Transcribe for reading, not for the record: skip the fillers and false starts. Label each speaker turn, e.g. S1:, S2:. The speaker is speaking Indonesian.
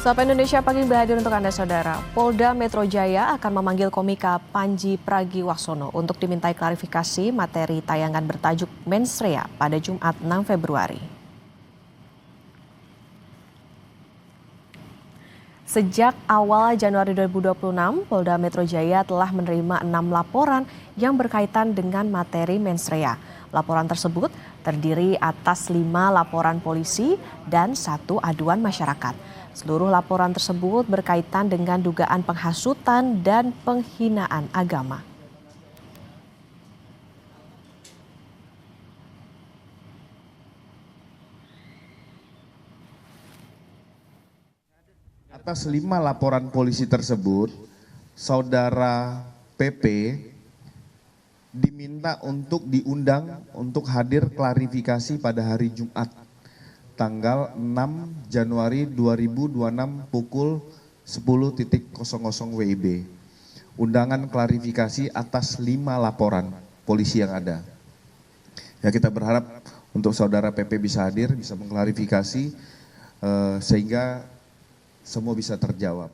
S1: Sapa Indonesia Pagi hadir untuk Anda Saudara. Polda Metro Jaya akan memanggil komika Panji Pragiwaksono untuk dimintai klarifikasi materi tayangan bertajuk Mensrea pada Jumat 6 Februari. Sejak awal Januari 2026, Polda Metro Jaya telah menerima 6 laporan yang berkaitan dengan materi Mensrea. Laporan tersebut terdiri atas 5 laporan polisi dan 1 aduan masyarakat. Seluruh laporan tersebut berkaitan dengan dugaan penghasutan dan penghinaan agama.
S2: Atas 5 laporan polisi tersebut, Saudara PP diminta untuk diundang untuk hadir klarifikasi pada hari Jumat, tanggal 6 Januari 2026 pukul 10.00 WIB. Undangan klarifikasi atas 5 laporan polisi yang ada. Ya, kita berharap untuk Saudara PP bisa hadir, bisa mengklarifikasi sehingga semua bisa terjawab.